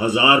1000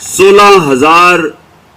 16,000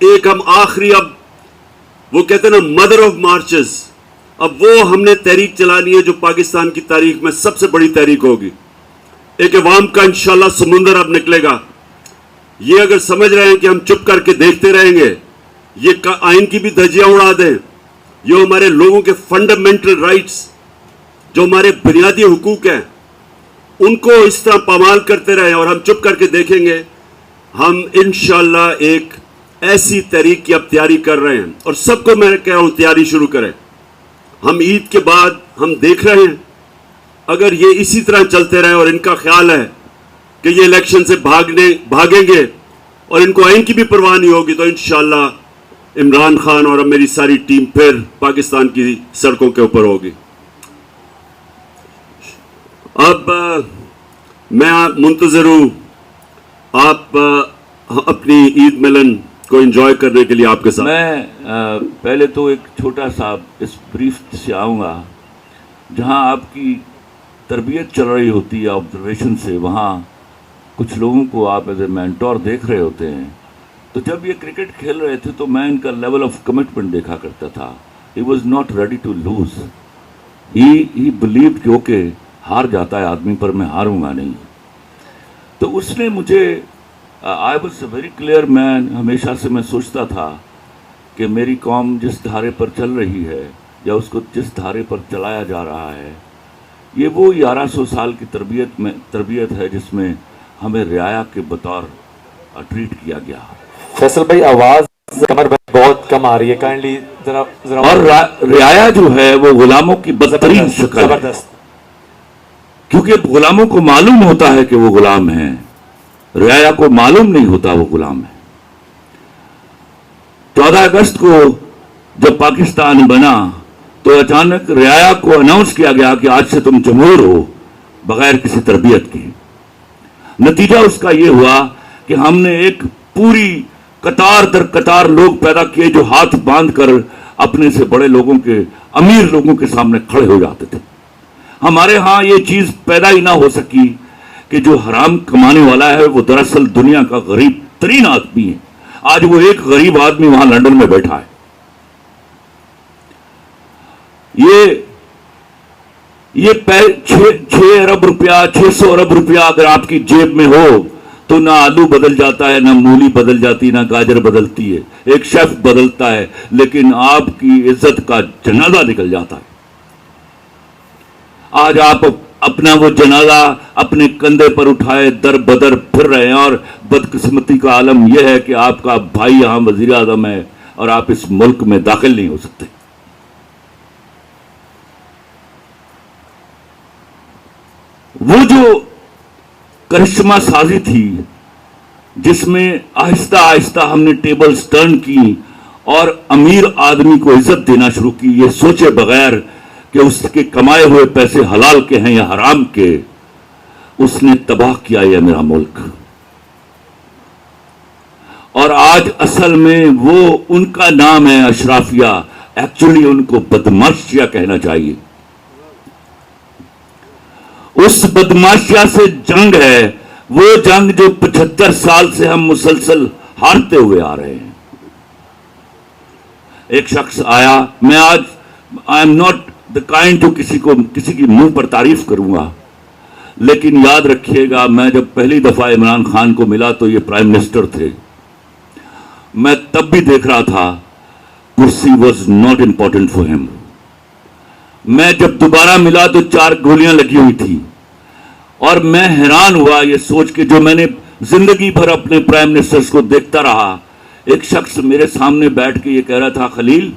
ایک ہم آخری اب وہ کہتے ہیں نا مدر آف مارچز، اب وہ ہم نے تحریک چلانی ہے جو پاکستان کی تاریخ میں سب سے بڑی تحریک ہوگی. ایک عوام کا انشاءاللہ سمندر اب نکلے گا. یہ اگر سمجھ رہے ہیں کہ ہم چپ کر کے دیکھتے رہیں گے، یہ آئین کی بھی دھجیاں اڑا دیں، یہ ہمارے لوگوں کے فنڈامنٹل رائٹس جو ہمارے بنیادی حقوق ہیں ان کو اس طرح پامال کرتے رہیں اور ہم چپ کر کے دیکھیں گے، ہم انشاءاللہ ایک ایسی تحریک کی اب تیاری کر رہے ہیں. اور سب کو میں کہہ رہا ہوں تیاری شروع کریں. ہم عید کے بعد ہم دیکھ رہے ہیں اگر یہ اسی طرح چلتے رہے اور ان کا خیال ہے کہ یہ الیکشن سے بھاگیں گے اور ان کو آئین کی بھی پرواہ نہیں ہوگی، تو انشاءاللہ عمران خان اور اب میری ساری ٹیم پھر پاکستان کی سڑکوں کے اوپر ہوگی. اب میں منتظر ہوں آپ اپنی عید ملن کو انجوائے کرنے کے لیے آپ کے ساتھ. میں پہلے تو ایک چھوٹا سا اس بریف سے آؤں گا جہاں آپ کی تربیت چل رہی ہوتی ہے آبزرویشن سے. وہاں کچھ لوگوں کو آپ ایز اے مینٹور دیکھ رہے ہوتے ہیں. تو جب یہ کرکٹ کھیل رہے تھے تو میں ان کا لیول آف کمٹمنٹ دیکھا کرتا تھا. He was not ready to lose. He believed کہ اوکے ہار جاتا ہے آدمی پر میں ہاروں گا نہیں. تو اس نے مجھے آئی واز ویری کلیئر مین. ہمیشہ سے میں سوچتا تھا کہ میری قوم جس دھارے پر چل رہی ہے یا اس کو جس دھارے پر چلایا جا رہا ہے یہ وہ 1100 سال کی تربیت ہے جس میں ہمیں رعایا کے بطور ٹریٹ کیا گیا. فیصل بھائی آواز کمر بہت کم آ رہی ہے، کائنڈلی ذرا اور رعایا جو ہے وہ غلاموں کی بدترین شکل ہے. زبردست. کیونکہ غلاموں کو معلوم ہوتا ہے کہ وہ غلام ہیں، رعایا کو معلوم نہیں ہوتا وہ غلام ہے. 14 اگست کو جب پاکستان بنا تو اچانک رعایا کو اناؤنس کیا گیا کہ آج سے تم جمہور ہو بغیر کسی تربیت کے. نتیجہ اس کا یہ ہوا کہ ہم نے ایک پوری قطار در قطار لوگ پیدا کیے جو ہاتھ باندھ کر اپنے سے بڑے لوگوں کے، امیر لوگوں کے سامنے کھڑے ہو جاتے تھے. ہمارے ہاں یہ چیز پیدا ہی نہ ہو سکی کہ جو حرام کمانے والا ہے وہ دراصل دنیا کا غریب ترین آدمی ہے. آج وہ ایک غریب آدمی وہاں لندن میں بیٹھا ہے. یہ 6 ارب روپیہ 600 ارب روپیہ اگر آپ کی جیب میں ہو تو نہ آلو بدل جاتا ہے، نہ مولی بدل جاتی، نہ گاجر بدلتی ہے، ایک شیف بدلتا ہے، لیکن آپ کی عزت کا جنازہ نکل جاتا ہے. آج آپ اپنا وہ جنازہ اپنے کندھے پر اٹھائے در بدر پھر رہے ہیں. اور بدقسمتی کا عالم یہ ہے کہ آپ کا بھائی یہاں وزیر اعظم ہے اور آپ اس ملک میں داخل نہیں ہو سکتے. وہ جو کرشمہ سازی تھی جس میں آہستہ آہستہ ہم نے ٹیبلز ٹرن کی اور امیر آدمی کو عزت دینا شروع کی یہ سوچے بغیر کہ اس کے کمائے ہوئے پیسے حلال کے ہیں یا حرام کے، اس نے تباہ کیا یہ میرا ملک. اور آج اصل میں وہ ان کا نام ہے اشرافیہ، ایکچولی ان کو بدماشیہ کہنا چاہیے. اس بدماشیہ سے جنگ ہے، وہ جنگ جو 75 سال سے ہم مسلسل ہارتے ہوئے آ رہے ہیں. ایک شخص آیا، میں آج I am not the kind جو کسی کی منہ پر تعریف کروں گا، لیکن یاد رکھیے گا میں جب پہلی دفعہ عمران خان کو ملا تو یہ پرائم منسٹر تھے. میں تب بھی دیکھ رہا تھا کرسی واز ناٹ امپورٹنٹ فار ہم. میں جب دوبارہ ملا تو 4 گولیاں لگی ہوئی تھی اور میں حیران ہوا یہ سوچ کے، جو میں نے زندگی بھر اپنے پرائم منسٹرز کو دیکھتا رہا. ایک شخص میرے سامنے بیٹھ کے یہ کہہ رہا تھا، خلیل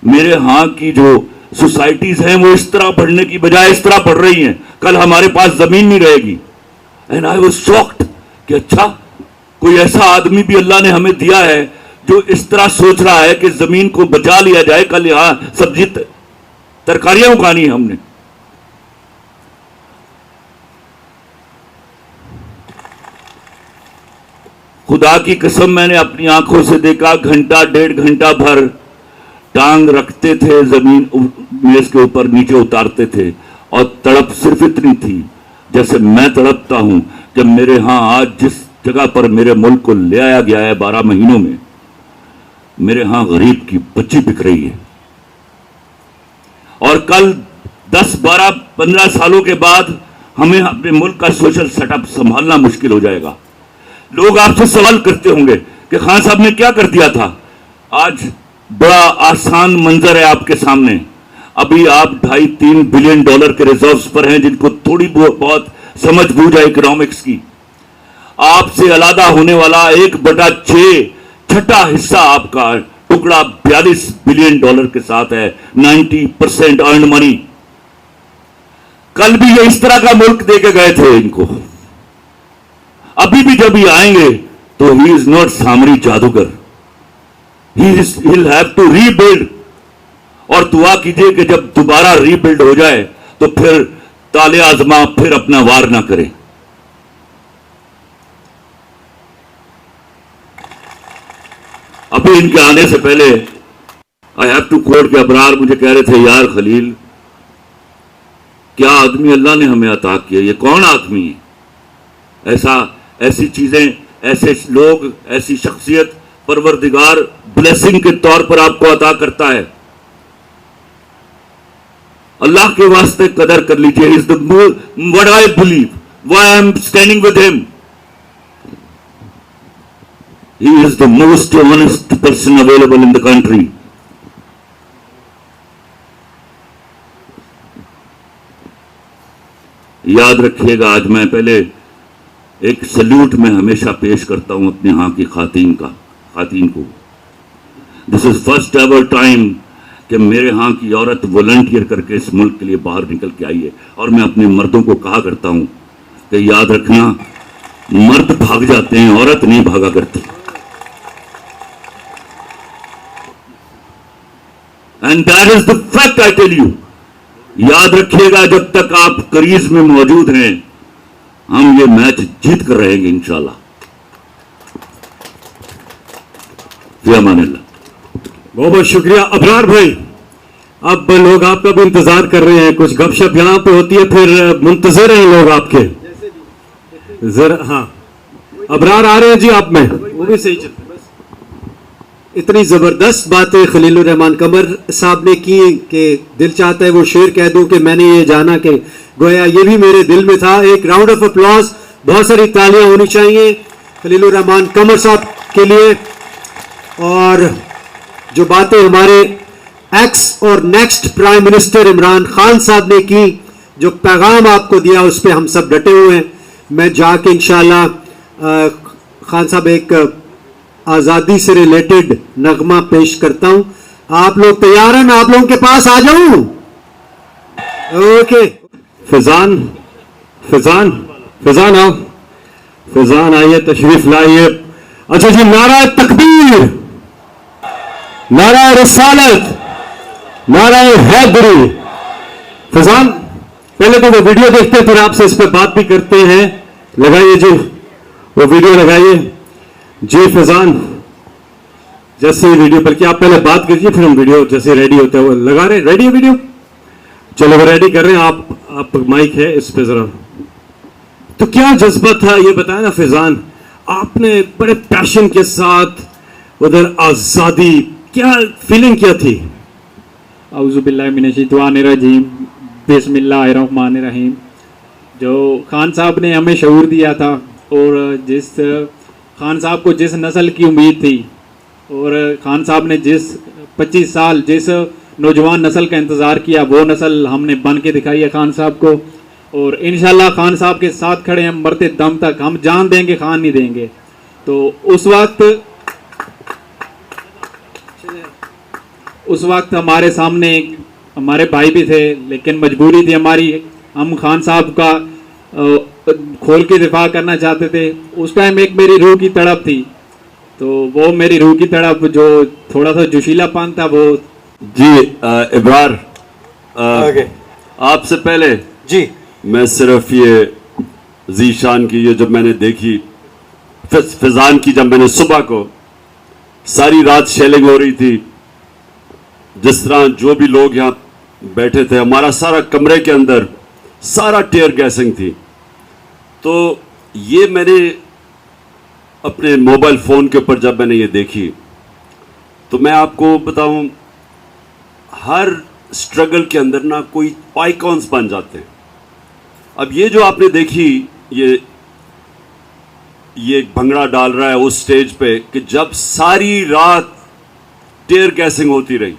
میرے ہاں کی جو سوسائٹیز ہیں وہ اس طرح بڑھنے کی بجائے اس طرح بڑھ رہی ہیں، کل ہمارے پاس زمین نہیں رہے گی. اینڈ آئی واز شاکڈ کہ اچھا کوئی ایسا آدمی بھی اللہ نے ہمیں دیا ہے جو اس طرح سوچ رہا ہے کہ زمین کو بچا لیا جائے، کل یہاں سبزی ترکاریاں اگانی ہیں ہم نے. خدا کی قسم میں نے اپنی آنکھوں سے دیکھا، گھنٹہ 1.5 گھنٹہ بھر ٹانگ رکھتے تھے زمین میز کے اوپر نیچے اتارتے تھے اور تڑپ صرف اتنی تھی جیسے میں تڑپتا ہوں جب میرے ہاں آج جس جگہ پر میرے ملک کو لے آیا گیا ہے 12 مہینوں میں، میرے ہاں غریب کی بچی بک رہی ہے، اور کل 10 12 15 سالوں کے بعد ہمیں اپنے ملک کا سوشل سیٹ اپ سنبھالنا مشکل ہو جائے گا. لوگ آپ سے سوال کرتے ہوں گے کہ خان صاحب نے کیا کر دیا تھا. آج بڑا آسان منظر ہے آپ کے سامنے. ابھی آپ 2.5-3 بلین ڈالر کے ریزروز پر ہیں، جن کو تھوڑی بہت سمجھ بوجھ ہے اکنامکس کی. آپ سے علیحدہ ہونے والا 1/6 چھٹا حصہ آپ کا ٹکڑا 42 بلین ڈالر کے ساتھ ہے. 90% ارنڈ منی. کل بھی یہ اس طرح کا ملک دے کے گئے تھے ان کو. ابھی بھی جب یہ آئیں گے تو ہی از ناٹ سامری جادوگر. he'll have to rebuild. اور دعا کیجئے کہ جب دوبارہ ری بلڈ ہو جائے تو پھر تالے آزما پھر اپنا وار نہ کرے. ابھی ان کے آنے سے پہلے I have to quote کہ ابرار مجھے کہہ رہے تھے یار خلیل کیا آدمی اللہ نے ہمیں عطا کیا, یہ کون آدمی ہے ایسی چیزیں, ایسے لوگ, ایسی شخصیت پروردگار بلیسنگ کے طور پر آپ کو عطا کرتا ہے. اللہ کے واسطے قدر کر لیجئے. is the what I believe, why I am standing with him. He is the most honest person available in the country. یاد رکھیے گا, آج میں پہلے ایک سلیوٹ میں ہمیشہ پیش کرتا ہوں اپنے ہاں کی خواتین کو. دس از فرسٹ ایور ٹائم کہ میرے ہاں کی عورت والنٹیئر کر کے اس ملک کے لیے باہر نکل کے آئی ہے. اور میں اپنے مردوں کو کہا کرتا ہوں کہ یاد رکھنا, مرد بھاگ جاتے ہیں, عورت نہیں بھاگا کرتی. And that is the fact I tell you. یاد رکھیے گا جب تک آپ کریز میں موجود ہیں ہم یہ میچ جیت کر رہیں گے انشاءاللہ. فی امان اللہ. بہت بہت شکریہ ابرار بھائی. اب لوگ آپ کا بھی انتظار کر رہے ہیں, کچھ گپ شپ یہاں پہ ہوتی ہے, پھر منتظر ہیں لوگ آپ کے. ذرا ہاں ابرار آ رہے ہیں جی آپ میں, وہ بھی صحیح چلتا. اتنی زبردست باتیں خلیل الرحمان قمر صاحب نے کی کہ دل چاہتا ہے وہ شعر کہہ دوں کہ میں نے یہ جانا کہ گویا یہ بھی میرے دل میں تھا. ایک راؤنڈ آف اپلاز, بہت ساری تالیاں ہونی چاہیے خلیل الرحمان قمر صاحب کے لیے. اور جو باتیں ہمارے ایکس اور next prime minister Imran Khan صاحب نے کی, جو پیغام آپ کو دیا, اس پہ ہم سب ڈٹے ہوئے ہیں. میں جا کے انشاءاللہ خان صاحب ایک آزادی سے ریلیٹڈ نغمہ پیش کرتا ہوں. آپ لوگ تیار ہیں؟ میں آپ لوگوں کے پاس آ جاؤں. اوکے فیضان آؤ, فیضان آئیے, تشریف لائیے. اچھا جی, نعرہ تکبیر, نعرہ رسالت, نعرہ حیدری. فیضان پہلے تو وہ ویڈیو دیکھتے ہیں, پھر آپ سے اس پہ بات بھی کرتے ہیں. لگائیے جی وہ ویڈیو لگائیے. جی فیضان جیسے ویڈیو پر کیا آپ پہلے بات کیجیے, پھر ہم ویڈیو جیسے ریڈی ہوتا ہے وہ لگا رہے ہیں. ریڈی ہے ویڈیو؟ چلو وہ ریڈی کر رہے ہیں. آپ مائک ہے اس پہ ذرا. تو کیا جذبہ تھا یہ بتایا نا فیضان, آپ نے بڑے پیشن کے ساتھ ادھر آزادی, کیا فیلنگ کیا تھی؟ اعوذ باللہ من الشیطان الرجیم, بسم اللہ الرحمن الرحیم. جو خان صاحب نے ہمیں شعور دیا تھا, اور جس خان صاحب کو جس نسل کی امید تھی, اور خان صاحب نے جس 25 سال جس نوجوان نسل کا انتظار کیا, وہ نسل ہم نے بن کے دکھائی ہے خان صاحب کو. اور انشاءاللہ خان صاحب کے ساتھ کھڑے ہیں مرتے دم تک. ہم جان دیں گے, خان نہیں دیں گے. تو اس وقت ہمارے سامنے ہمارے بھائی بھی تھے, لیکن مجبوری تھی ہماری. ہم خان صاحب کا کھول کے دفاع کرنا چاہتے تھے. اس ٹائم ایک میری روح کی تڑپ تھی, تو وہ میری روح کی تڑپ جو تھوڑا سا جوشیلا پان تھا وہ. جی ابرار, آپ سے پہلے جی میں صرف یہ ذیشان کی, یہ جب میں نے دیکھی فیضان کی, جب میں نے صبح کو ساری رات شیلنگ ہو رہی تھی, جس طرح جو بھی لوگ یہاں بیٹھے تھے, ہمارا سارا کمرے کے اندر سارا ٹیئر گیسنگ تھی. تو یہ میں نے اپنے موبائل فون کے اوپر جب میں نے یہ دیکھی تو میں آپ کو بتاؤں ہر اسٹرگل کے اندر نا کوئی آئیکونس بن جاتے ہیں. اب یہ جو آپ نے دیکھی یہ بھنگڑا ڈال رہا ہے اس سٹیج پہ کہ جب ساری رات ٹیئر گیسنگ ہوتی رہی,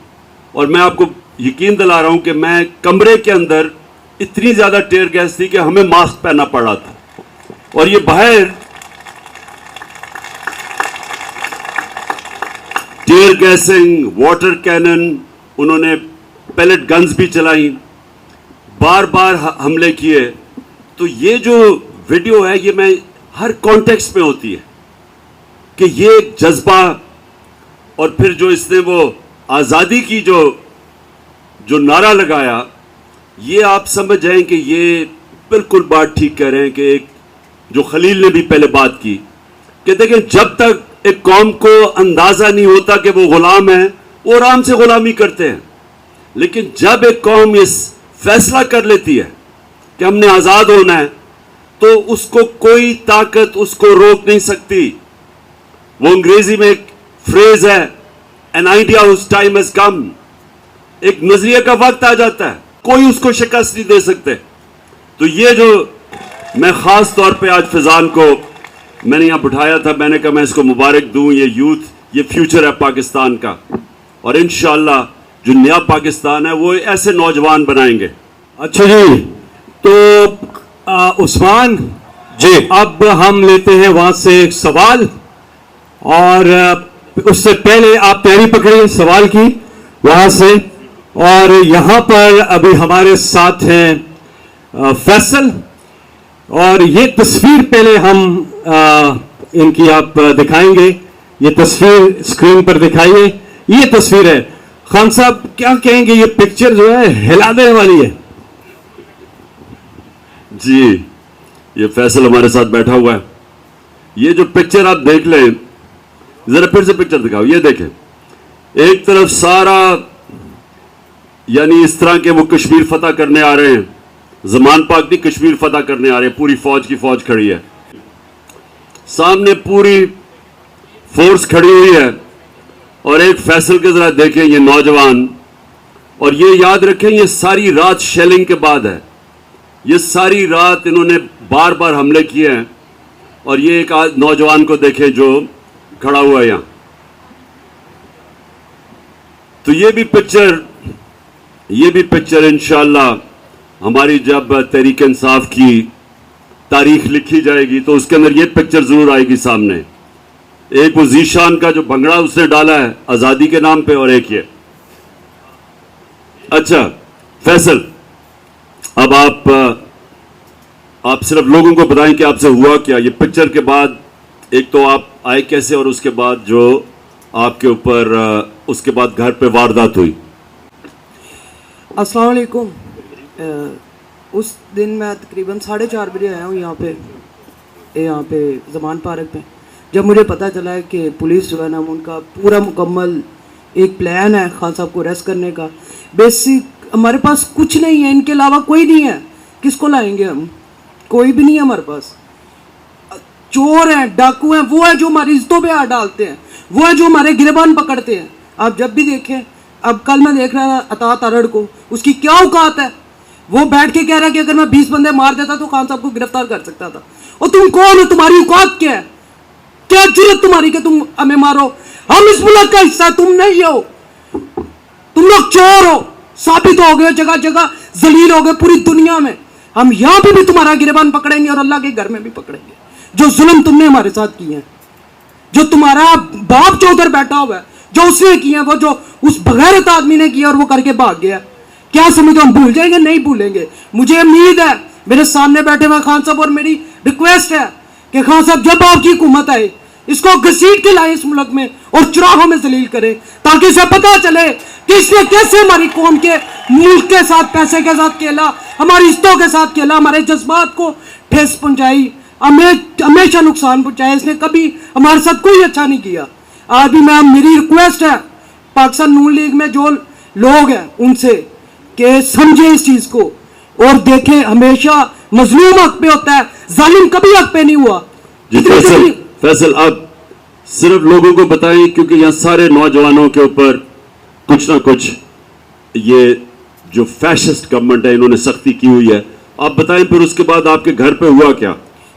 اور میں آپ کو یقین دلا رہا ہوں کہ میں کمرے کے اندر اتنی زیادہ ٹیئر گیس تھی کہ ہمیں ماسک پہننا پڑ رہا تھا, اور یہ باہر ٹیئر گیسنگ, واٹر کینن, انہوں نے پیلٹ گنز بھی چلائیں, بار بار حملے کیے. تو یہ جو ویڈیو ہے یہ میں ہر کانٹیکسٹ میں ہوتی ہے کہ یہ ایک جذبہ, اور پھر جو اس نے وہ آزادی کی جو نعرہ لگایا, یہ آپ سمجھ جائیں کہ یہ بالکل بات ٹھیک کہہ رہے ہیں کہ ایک جو خلیل نے بھی پہلے بات کی کہ دیکھیں جب تک ایک قوم کو اندازہ نہیں ہوتا کہ وہ غلام ہیں وہ آرام سے غلامی کرتے ہیں, لیکن جب ایک قوم اس فیصلہ کر لیتی ہے کہ ہم نے آزاد ہونا ہے تو اس کو کوئی طاقت اس کو روک نہیں سکتی. وہ انگریزی میں ایک فریز ہے, an idea whose time has come, ایک نظریے کا وقت آ جاتا ہے, کوئی اس کو شکست نہیں دے سکتے. تو یہ جو میں خاص طور پہ آج فیضان کو میں نے یہاں بٹھایا تھا, میں نے کہا میں اس کو مبارک دوں, یہ یوتھ یہ فیوچر ہے پاکستان کا, اور انشاءاللہ جو نیا پاکستان ہے وہ ایسے نوجوان بنائیں گے. اچھا جی, تو عثمان جی اب ہم لیتے ہیں وہاں سے ایک سوال, اور اس سے پہلے آپ تیاری پکڑیں سوال کی وہاں سے. اور یہاں پر ابھی ہمارے ساتھ ہیں فیصل, اور یہ تصویر پہلے ہم ان کی آپ دکھائیں گے. یہ تصویر اسکرین پر دکھائیے, یہ تصویر ہے. خان صاحب کیا کہیں گے, یہ پکچر جو ہے ہلا دینے والی ہے. جی یہ فیصل ہمارے ساتھ بیٹھا ہوا ہے. یہ جو پکچر آپ دیکھ لیں, ذرا پھر سے پکچر دکھاؤ. یہ دیکھیں ایک طرف سارا یعنی اس طرح کے وہ کشمیر فتح کرنے آ رہے ہیں, زمان پاک نہیں کشمیر فتح کرنے آ رہے ہیں, پوری فوج کی فوج کھڑی ہے سامنے, پوری فورس کھڑی ہوئی ہے. اور ایک فیصل کے ذرا دیکھیں یہ نوجوان, اور یہ یاد رکھیں یہ ساری رات شیلنگ کے بعد ہے, یہ ساری رات انہوں نے بار بار حملے کیے ہیں. اور یہ ایک نوجوان کو دیکھیں جو کھڑا ہوا ہے یہاں. تو یہ بھی پکچر انشاءاللہ ہماری جب تحریک انصاف کی تاریخ لکھی جائے گی تو اس کے اندر یہ پکچر ضرور آئے گی سامنے. ایک وہ ذیشان کا جو بھنگڑا اس نے ڈالا ہے آزادی کے نام پہ, اور ایک یہ. اچھا فیصل, اب آپ صرف لوگوں کو بتائیں کہ آپ سے ہوا کیا یہ پکچر کے بعد. ایک تو آپ آئے کیسے, اور اس کے بعد جو آپ کے اوپر اس کے بعد گھر پہ واردات ہوئی. السلام علیکم. اس دن میں تقریباً 4:30 بجے آیا ہوں یہاں پہ زمان پارک پہ. جب مجھے پتہ چلا ہے کہ پولیس جو ہے نا ان کا پورا مکمل ایک پلان ہے خان صاحب کو اریسٹ کرنے کا. بیسک ہمارے پاس کچھ نہیں ہے, ان کے علاوہ کوئی نہیں ہے, کس کو لائیں گے ہم, کوئی بھی نہیں ہے ہمارے پاس. چور ہیں, ڈاکو ہیں, وہ ہے جو ہماری عزتوں پہ ہاتھ ڈالتے ہیں, وہ ہے جو ہمارے گریبان پکڑتے ہیں. آپ جب بھی دیکھیں, اب کل میں دیکھ رہا تھا عطا تارڑ کو, اس کی کیا اوقات ہے, وہ بیٹھ کے کہہ رہا ہے کہ اگر میں 20 بندے مار دیتا تو خان صاحب کو گرفتار کر سکتا تھا. اور تم کون ہو, تمہاری اوقات کیا ہے, کیا جرت تمہاری کہ تم ہمیں مارو. ہم اس ملک کا حصہ, تم نہیں ہو, تم لوگ چور ہو, ثابت ہو گئے, جگہ جگہ ذلیل ہو گئے پوری دنیا میں. ہم یہاں پہ بھی تمہارا گریبان پکڑیں گے اور اللہ کے گھر میں بھی پکڑیں گے. جو ظلم تم نے ہمارے ساتھ کیے ہیں, جو تمہارا باپ جو ادھر بیٹھا ہوا ہے, جو اس نے کیا, وہ جو اس بغیرت آدمی نے کیا اور وہ کر کے بھاگ گیا, کیا سمجھو ہم بھول جائیں گے؟ نہیں بھولیں گے. مجھے امید ہے, میرے سامنے بیٹھے ہوئے خان صاحب, اور میری ریکویسٹ ہے کہ خان صاحب جب آپ کی حکومت آئے اس کو گھسیٹ کے لائیں اس ملک میں اور چراہوں میں ذلیل کریں, تاکہ اسے پتہ چلے کہ اس نے کیسے ہماری قوم کے ملک کے ساتھ, پیسے کے ساتھ کھیلا, ہماری عزتوں کے ساتھ کھیلا, ہمارے جذبات کو ٹھیس پہنچائی, ہمیشہ نقصان پہنچایا. اس نے کبھی ہمارے ساتھ کوئی اچھا نہیں کیا. آج بھی میری ریکویسٹ ہے پاکستان نون لیگ میں جو لوگ ہیں ان سے کہ سمجھیں اس چیز کو اور دیکھیں, ہمیشہ مظلوم حق پہ ہوتا ہے, ظالم کبھی حق پہ نہیں ہوا. جی فیصل, اب صرف لوگوں کو بتائیں کیونکہ یہاں سارے نوجوانوں کے اوپر کچھ نہ کچھ یہ جو فیشسٹ گورنمنٹ ہے انہوں نے سختی کی ہوئی ہے. آپ بتائیں پھر اس کے بعد آپ کے گھر پہ ہوا کیا؟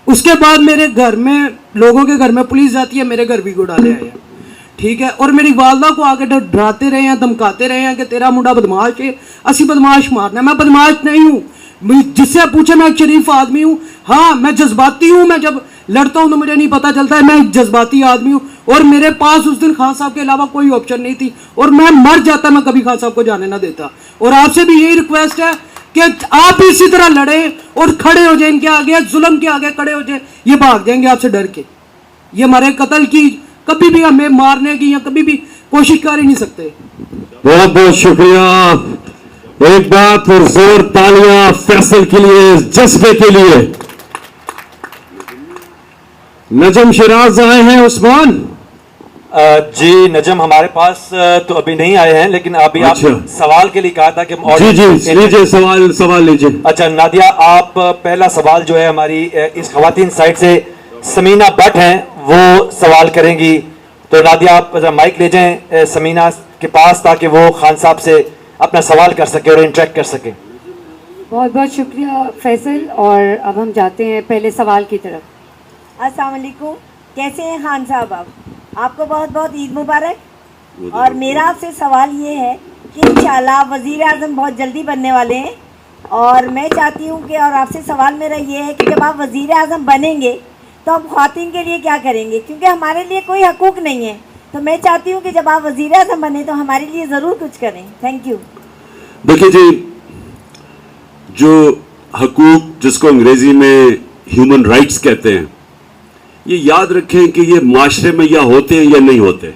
اس کے بعد میرے گھر میں لوگوں کے گھر میں پولیس جاتی ہے, میرے گھر بھی کو ڈالے آئے ہیں, ٹھیک ہے. اور میری والدہ کو آگے ڈراتے رہے ہیں, دھمکاتے رہے ہیں کہ تیرا منڈا بدماش ہے, اسی بدماش مارنا ہے. میں بدماش نہیں ہوں, جس سے پوچھے میں ایک شریف آدمی ہوں. ہاں میں جذباتی ہوں, میں جب لڑتا ہوں تو مجھے نہیں پتا چلتا ہے, میں ایک جذباتی آدمی ہوں. اور میرے پاس اس دن خان صاحب کے علاوہ کوئی آپشن نہیں تھی, اور میں مر جاتا میں کبھی خان صاحب کو جانے نہ دیتا. اور آپ سے بھی یہی ریکویسٹ ہے کہ آپ بھی اسی طرح لڑیں اور کھڑے ہو جائیں, ان کے آگے ظلم کے آگے کھڑے ہو جائیں. یہ بھاگ جائیں گے آپ سے ڈر کے. یہ ہمارے قتل کی کبھی بھی ہمیں مارنے کی یا کبھی بھی کوشش کر ہی نہیں سکتے. بہت بہت شکریہ. ایک بار پھر زور تالیاں فیصل کے لیے, جذبے کے لیے. نجم شیراز آئے ہیں. عثمان جی نجم ہمارے پاس تو ابھی نہیں آئے ہیں, لیکن ابھی آپ سوال کے لیے کہا تھا کہ جی لیجیے سوال لیجیے. اچھا نادیہ, آپ پہلا سوال جو ہے ہماری اس خواتین سائٹ سے سمینہ بٹ ہیں, وہ سوال کریں گی. تو نادیہ آپ مائک لے جائیں سمینہ کے پاس تاکہ وہ خان صاحب سے اپنا سوال کر سکے اور انٹریکٹ کر سکے. بہت بہت شکریہ فیصل. اور اب ہم جاتے ہیں پہلے سوال کی طرف. السلام علیکم, کیسے ہیں خان صاحب آپ کو بہت بہت عید مبارک. اور میرا آپ سے سوال یہ ہے کہ انشاءاللہ آپ وزیر اعظم بہت جلدی بننے والے ہیں, اور میں چاہتی ہوں کہ, اور آپ سے سوال میرا یہ ہے کہ جب آپ وزیر اعظم بنیں گے تو آپ خواتین کے لیے کیا کریں گے, کیونکہ ہمارے لیے کوئی حقوق نہیں ہے. تو میں چاہتی ہوں کہ جب آپ وزیر اعظم بنیں تو ہمارے لیے ضرور کچھ کریں. Thank you. دیکھیے جی, جو حقوق جس کو انگریزی میں ہیومن رائٹس کہتے ہیں, یہ یاد رکھیں کہ یہ معاشرے میں یا ہوتے ہیں یا نہیں ہوتے.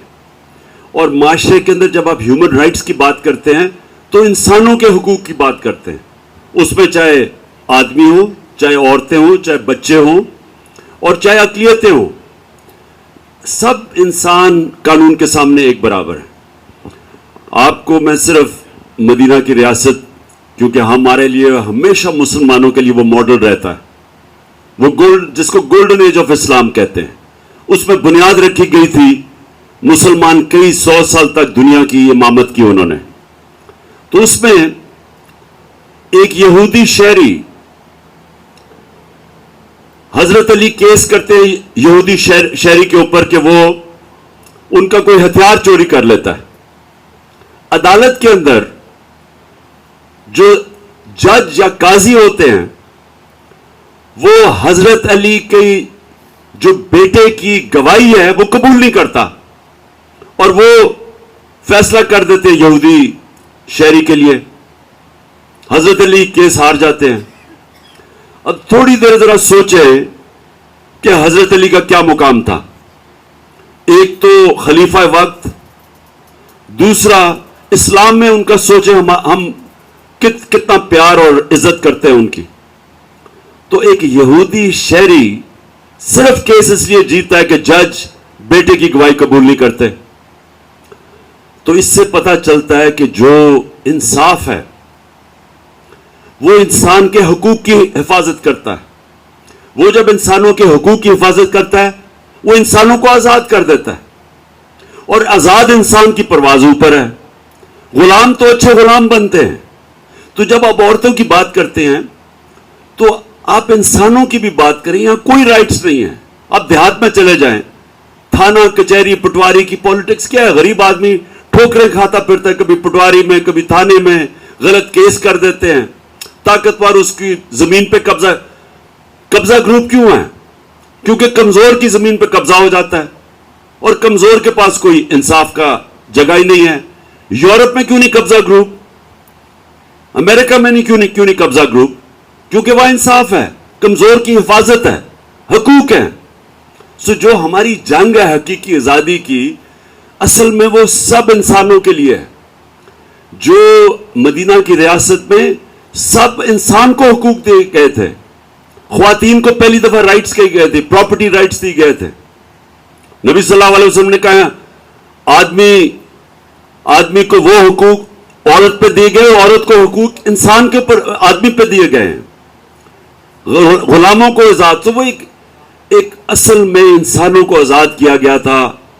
اور معاشرے کے اندر جب آپ ہیومن رائٹس کی بات کرتے ہیں تو انسانوں کے حقوق کی بات کرتے ہیں. اس میں چاہے آدمی ہوں, چاہے عورتیں ہوں, چاہے بچے ہوں, اور چاہے اقلیتیں ہوں, سب انسان قانون کے سامنے ایک برابر ہیں. آپ کو میں صرف مدینہ کی ریاست, کیونکہ ہمارے لیے ہمیشہ مسلمانوں کے لیے وہ ماڈل رہتا ہے, وہ جس کو گولڈن ایج آف اسلام کہتے ہیں, اس میں بنیاد رکھی گئی تھی. مسلمان کئی 100 سال تک دنیا کی امامت کی انہوں نے. تو اس میں ایک یہودی شہری حضرت علی کیس کرتے ہیں یہودی شہری کے اوپر کہ وہ ان کا کوئی ہتھیار چوری کر لیتا ہے. عدالت کے اندر جو جج یا قاضی ہوتے ہیں وہ حضرت علی کی جو بیٹے کی گواہی ہے وہ قبول نہیں کرتا, اور وہ فیصلہ کر دیتے ہیں یہودی شہری کے لیے. حضرت علی کیس ہار جاتے ہیں. اب تھوڑی دیر ذرا سوچیں کہ حضرت علی کا کیا مقام تھا. ایک تو خلیفہ وقت, دوسرا اسلام میں ان کا سوچیں ہم کتنا پیار اور عزت کرتے ہیں ان کی. تو ایک یہودی شہری صرف کیس اس لیے جیتا ہے کہ جج بیٹے کی گواہی قبول نہیں کرتے. تو اس سے پتہ چلتا ہے کہ جو انصاف ہے وہ انسان کے حقوق کی حفاظت کرتا ہے. وہ جب انسانوں کے حقوق کی حفاظت کرتا ہے وہ انسانوں کو آزاد کر دیتا ہے, اور آزاد انسان کی پرواز اوپر ہے. غلام تو اچھے غلام بنتے ہیں. تو جب آپ عورتوں کی بات کرتے ہیں تو آپ انسانوں کی بھی بات کریں. یہاں کوئی رائٹس نہیں ہے. آپ دیہات میں چلے جائیں, تھانہ کچہری پٹواری کی پالیٹکس کیا ہے. غریب آدمی ٹھوکریں کھاتا پھرتا ہے, کبھی پٹواری میں کبھی تھانے میں, غلط کیس کر دیتے ہیں. طاقتور اس کی زمین پہ قبضہ گروپ کیوں ہے؟ کیونکہ کمزور کی زمین پہ قبضہ ہو جاتا ہے, اور کمزور کے پاس کوئی انصاف کا جگہ ہی نہیں ہے. یورپ میں کیوں نہیں قبضہ گروپ, امریکہ میں کیوں نہیں قبضہ گروپ؟ کیونکہ وہ انصاف ہے, کمزور کی حفاظت ہے, حقوق ہیں. سو جو ہماری جنگ ہے حقیقی آزادی کی, اصل میں وہ سب انسانوں کے لیے ہے. جو مدینہ کی ریاست میں سب انسان کو حقوق دیے گئے تھے. خواتین کو پہلی دفعہ رائٹس کہے گئے تھے, پراپرٹی رائٹس دیے گئے تھے. نبی صلی اللہ علیہ وسلم نے کہا آدمی کو وہ حقوق عورت پہ دیے گئے, عورت کو حقوق انسان کے اوپر آدمی پہ دیے گئے ہیں. غلاموں کو آزاد, تو وہ ایک اصل میں انسانوں کو آزاد کیا گیا تھا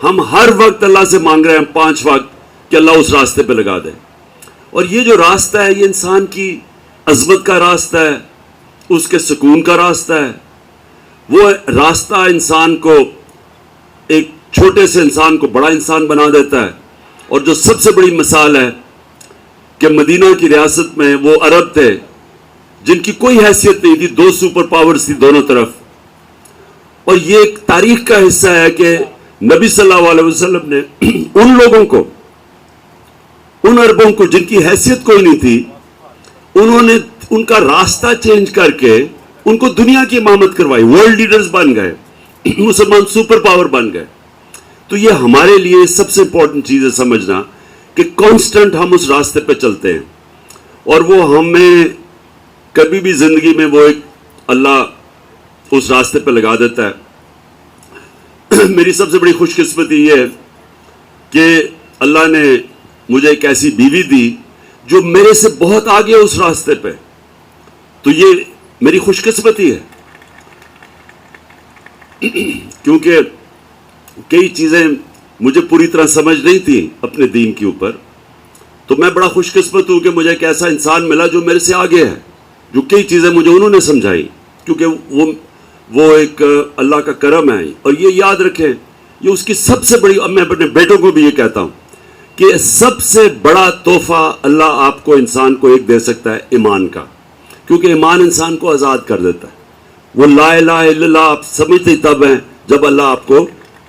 ہم ہر وقت اللہ سے مانگ رہے ہیں 5 وقت کہ اللہ اس راستے پہ لگا دے. اور یہ جو راستہ ہے یہ انسان کی عظمت کا راستہ ہے, اس کے سکون کا راستہ ہے. وہ راستہ انسان کو, ایک چھوٹے سے انسان کو بڑا انسان بنا دیتا ہے. اور جو سب سے بڑی مثال ہے کہ مدینہ کی ریاست میں وہ عرب تھے جن کی کوئی حیثیت نہیں تھی, 2 سپر پاورز تھی دونوں طرف. اور یہ ایک تاریخ کا حصہ ہے کہ نبی صلی اللہ علیہ وسلم نے ان لوگوں کو, ان عربوں کو جن کی حیثیت کوئی نہیں تھی, انہوں نے ان کا راستہ چینج کر کے ان کو دنیا کی امامت کروائی. ورلڈ لیڈرز بن گئے, مسلمان سپر پاور بن گئے. تو یہ ہمارے لیے سب سے امپورٹنٹ چیز ہے سمجھنا کہ کانسٹنٹ ہم اس راستے پہ چلتے ہیں, اور وہ ہمیں کبھی بھی زندگی میں وہ ایک اللہ اس راستے پہ لگا دیتا ہے. میری سب سے بڑی خوش قسمتی یہ ہے کہ اللہ نے مجھے ایک ایسی بیوی دی جو میرے سے بہت آگے اس راستے پہ. تو یہ میری خوش قسمتی ہے, کیونکہ کئی چیزیں مجھے پوری طرح سمجھ نہیں تھی اپنے دین کے اوپر. تو میں بڑا خوش قسمت ہوں کہ مجھے ایک ایسا انسان ملا جو میرے سے آگے ہے, جو کئی چیزیں مجھے انہوں نے سمجھائی, کیونکہ وہ ایک اللہ کا کرم ہے. اور یہ یاد رکھیں, یہ اس کی سب سے بڑی, اب میں اپنے بیٹوں کو بھی یہ کہتا ہوں کہ سب سے بڑا تحفہ اللہ آپ کو, انسان کو ایک دے سکتا ہے ایمان کا, کیونکہ ایمان انسان کو آزاد کر دیتا ہے. وہ لا الہ الا اللہ آپ سمجھتے تب ہیں جب اللہ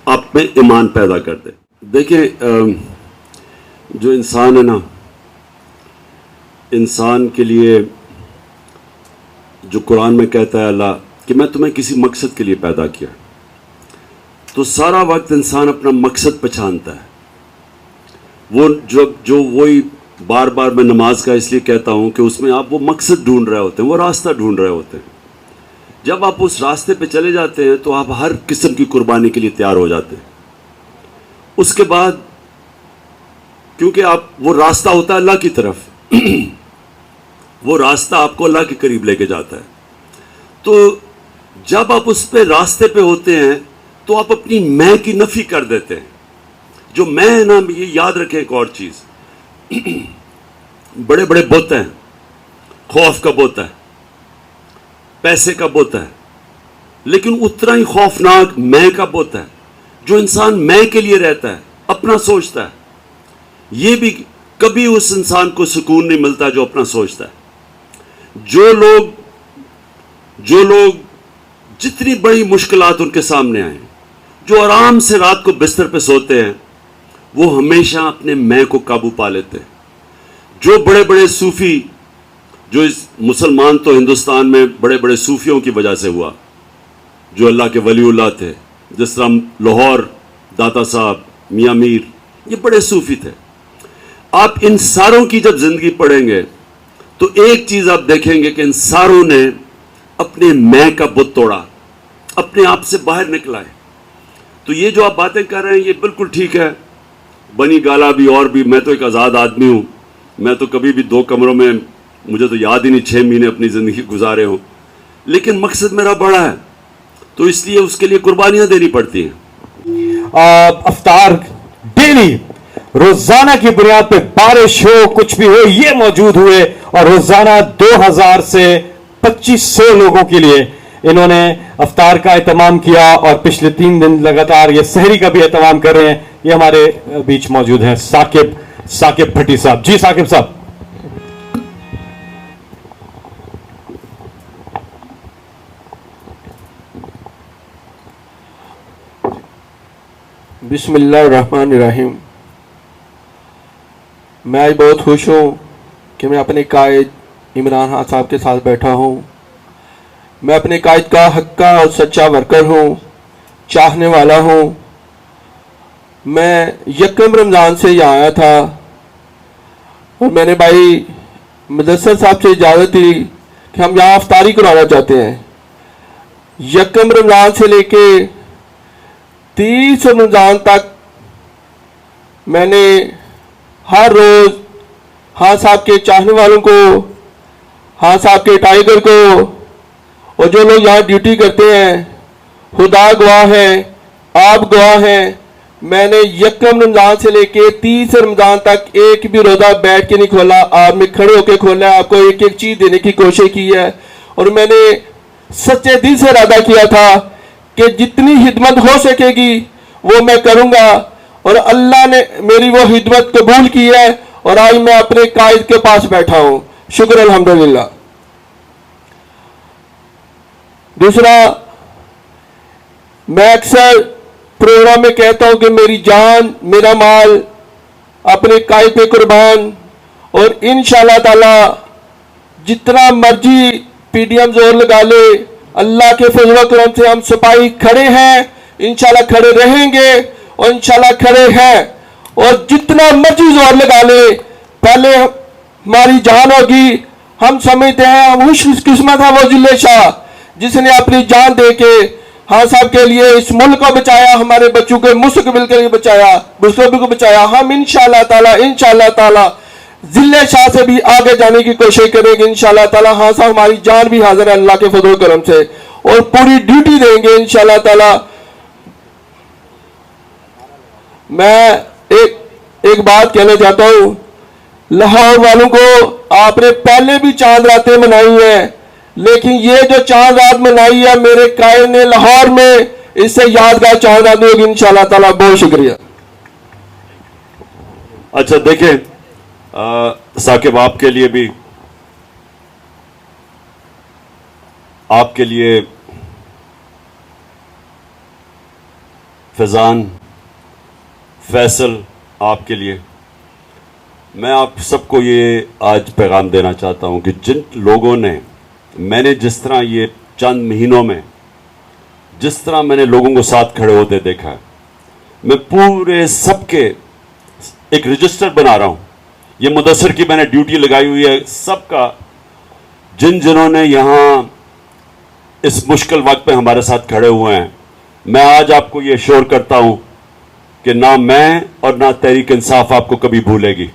آپ میں ایمان پیدا کر دے. دیکھیں جو انسان ہے نا, انسان کے لیے جو قرآن میں کہتا ہے اللہ کہ میں تمہیں کسی مقصد کے لیے پیدا کیا, تو سارا وقت انسان اپنا مقصد پہچانتا ہے. وہ جو وہی بار بار میں نماز کا اس لیے کہتا ہوں کہ اس میں آپ وہ مقصد ڈھونڈ رہے ہوتے ہیں, وہ راستہ ڈھونڈ رہے ہوتے ہیں. جب آپ اس راستے پہ چلے جاتے ہیں تو آپ ہر قسم کی قربانی کے لیے تیار ہو جاتے ہیں. اس کے بعد کیونکہ آپ, وہ راستہ ہوتا ہے اللہ کی طرف, وہ راستہ آپ کو اللہ کے قریب لے کے جاتا ہے. تو جب آپ اس پہ راستے پہ ہوتے ہیں تو آپ اپنی میں کی نفی کر دیتے ہیں. جو میں ہے نا, یہ یاد رکھیں ایک اور چیز, بڑے بڑے بت ہیں, خوف کا بت ہے, پیسے کا بت ہے, لیکن اتنا ہی خوفناک میں کا بت ہے جو انسان میں کے لیے رہتا ہے, اپنا سوچتا ہے. یہ بھی کبھی اس انسان کو سکون نہیں ملتا جو اپنا سوچتا ہے. جو لوگ جتنی بڑی مشکلات ان کے سامنے آئیں, جو آرام سے رات کو بستر پہ سوتے ہیں, وہ ہمیشہ اپنے میں کو قابو پا لیتے ہیں. جو بڑے بڑے صوفی, جو اس مسلمان تو ہندوستان میں بڑے بڑے صوفیوں کی وجہ سے ہوا, جو اللہ کے ولی اللہ تھے, جس طرح لاہور داتا صاحب, میاں میر, یہ بڑے صوفی تھے. آپ ان ساروں کی جب زندگی پڑھیں گے تو ایک چیز آپ دیکھیں گے کہ ان ساروں نے اپنے میں کا بت توڑا, اپنے آپ سے باہر نکلا ہے. تو یہ جو آپ باتیں کر رہے ہیں یہ بالکل ٹھیک ہے. بنی گالا بھی اور بھی, میں تو ایک آزاد آدمی ہوں, میں تو کبھی بھی 2 کمروں میں, مجھے تو یاد ہی نہیں 6 مہینے اپنی زندگی گزارے ہوں, لیکن مقصد میرا بڑا ہے تو اس لیے اس کے لیے قربانیاں دینی پڑتی ہیں. افطار ڈیلی روزانہ کی بنیاد پہ, بارش ہو کچھ بھی ہو, یہ موجود ہوئے, اور روزانہ 2000 سے 2500 لوگوں کے لیے انہوں نے افطار کا اہتمام کیا, اور پچھلے 3 دن لگاتار یہ سحری کا بھی اہتمام کر رہے ہیں. یہ ہمارے بیچ موجود ہیں ثاقب بھٹی صاحب. جی ثاقب صاحب. بسم اللہ الرحمن الرحیم. میں آج بہت خوش ہوں کہ میں اپنے قائد عمران خان صاحب کے ساتھ بیٹھا ہوں. میں اپنے قائد کا حقہ اور سچا ورکر ہوں, چاہنے والا ہوں. میں یکم رمضان سے یہاں آیا تھا اور میں نے بھائی مدثر صاحب سے اجازت دی کہ ہم یہاں افطاری کرانا چاہتے ہیں. یکم رمضان سے لے کے 30 رمضان تک میں نے ہر روز خان صاحب کے چاہنے والوں کو, خان صاحب کے ٹائیگر کو, اور جو لوگ یہاں ڈیوٹی کرتے ہیں, خدا گواہ ہے, آپ گواہ ہیں, میں نے یکم رمضان سے لے کے 30 رمضان تک ایک بھی روزہ بیٹھ کے نہیں کھولا، آپ میں کھڑے ہو کے کھولا ہے، آپ کو ایک ایک چیز دینے کی کوشش کی ہے، اور میں نے سچے دل سے ارادہ کیا تھا کہ جتنی خدمت ہو سکے گی وہ میں کروں گا، اور اللہ نے میری وہ خدمت قبول کی ہے، اور آج میں اپنے قائد کے پاس بیٹھا ہوں، شکر الحمدللہ۔ دوسرا، میں اکثر پروگرام میں کہتا ہوں کہ میری جان میرا مال اپنے قائد پہ قربان، اور انشاءاللہ تعالی جتنا مرضی پی ڈی ایم زور لگا لے، اللہ کے فضل و کرم سے ہم سپاہی کھڑے ہیں، انشاءاللہ کھڑے رہیں گے، اور انشاءاللہ کھڑے ہیں، اور جتنا مرضی زور لگا لے پہلے ہماری جان ہوگی۔ ہم سمجھتے ہیں ہم خوش قسمت ہے وہ ضلع شاہ جس نے اپنی جان دے کے خان صاحب کے لیے اس ملک کو بچایا، ہمارے بچوں کے مستقبل کے لیے بچایا، مستقبل کو بچایا۔ ہم انشاءاللہ تعالی ضلع شاہ سے بھی آگے جانے کی کوشش کریں گے انشاءاللہ تعالی۔ خان صاحب ہماری جان بھی حاضر ہے اللہ کے فضل و کرم سے، اور پوری ڈیوٹی دیں گے انشاءاللہ تعالی۔ میں ایک بات کہنا چاہتا ہوں، لاہور والوں کو آپ نے پہلے بھی چاند راتیں منائی ہیں، لیکن یہ جو چاند رات منائی ہے میرے قائد نے لاہور میں، اس سے یادگار چاند رات ہوگی انشاءاللہ تعالی۔ بہت شکریہ۔ اچھا دیکھیں ثاقب، آپ کے لیے فیضان، فیصل، آپ کے لیے میں آپ سب کو یہ آج پیغام دینا چاہتا ہوں کہ جن لوگوں نے، میں نے جس طرح یہ چند مہینوں میں جس طرح میں نے لوگوں کو ساتھ کھڑے ہوتے دیکھا ہے، میں پورے سب کے ایک رجسٹر بنا رہا ہوں۔ یہ مدثر کی میں نے ڈیوٹی لگائی ہوئی ہے، سب کا جنہوں نے یہاں اس مشکل وقت پہ ہمارے ساتھ کھڑے ہوئے ہیں۔ میں آج آپ کو یہ شور کرتا ہوں کہ نہ میں اور نہ تحریک انصاف آپ کو کبھی بھولے گی۔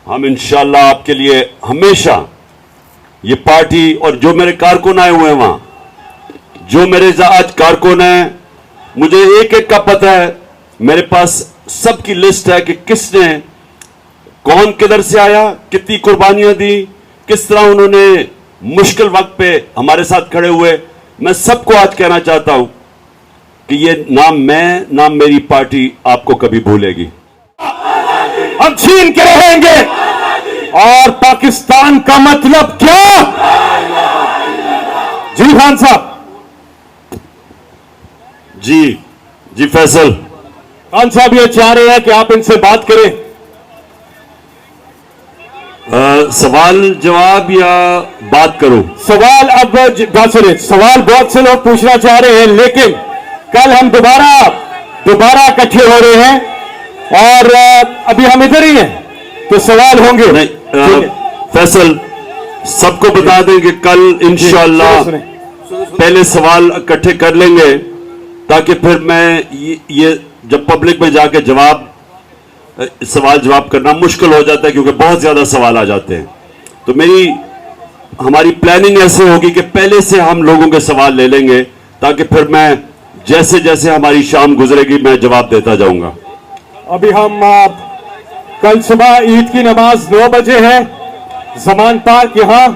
ہم انشاءاللہ آپ کے لیے ہمیشہ یہ پارٹی، اور جو میرے کارکن آئے ہوئے ہیں وہاں، جو میرے آج کارکن ہیں، مجھے ایک ایک کا پتہ ہے، میرے پاس سب کی لسٹ ہے کہ کس نے، کون کدھر سے آیا، کتنی قربانیاں دی، کس طرح انہوں نے مشکل وقت پہ ہمارے ساتھ کھڑے ہوئے۔ میں سب کو آج کہنا چاہتا ہوں کہ یہ نہ میں نہ میری پارٹی آپ کو کبھی بھولے گی۔ ہم چھین کے رہیں گے، اور پاکستان کا مطلب کیا؟ جی خان صاحب۔ جی فیصل۔ خان صاحب یہ چاہ رہے ہیں کہ آپ ان سے بات کریں۔ سوال جواب یا بات کروں؟ سوال اب سوال بہت سے لوگ پوچھنا چاہ رہے ہیں، لیکن کل ہم دوبارہ اکٹھے ہو رہے ہیں، اور ابھی ہم ادھر ہی ہیں تو سوال ہوں گے۔ فیصل، سب کو بتا دیں کہ کل انشاءاللہ پہلے سوال اکٹھے کر لیں گے، تاکہ پھر میں یہ جب پبلک میں جا کے سوال جواب کرنا مشکل ہو جاتا ہے، کیونکہ بہت زیادہ سوال آ جاتے ہیں۔ تو ہماری پلاننگ ایسے ہوگی کہ پہلے سے ہم لوگوں کے سوال لے لیں گے، تاکہ پھر میں جیسے ہماری شام گزرے گی میں جواب دیتا جاؤں گا۔ ابھی ہم کل صبح عید کی نماز 9 بجے ہے زمان پارک یہاں،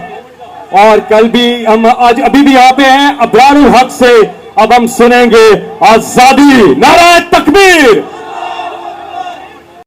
اور کل بھی ہم ابھی بھی یہاں پہ ہیں۔ ابرار الحق سے اب ہم سنیں گے آزادی، نعرہ تکبیر۔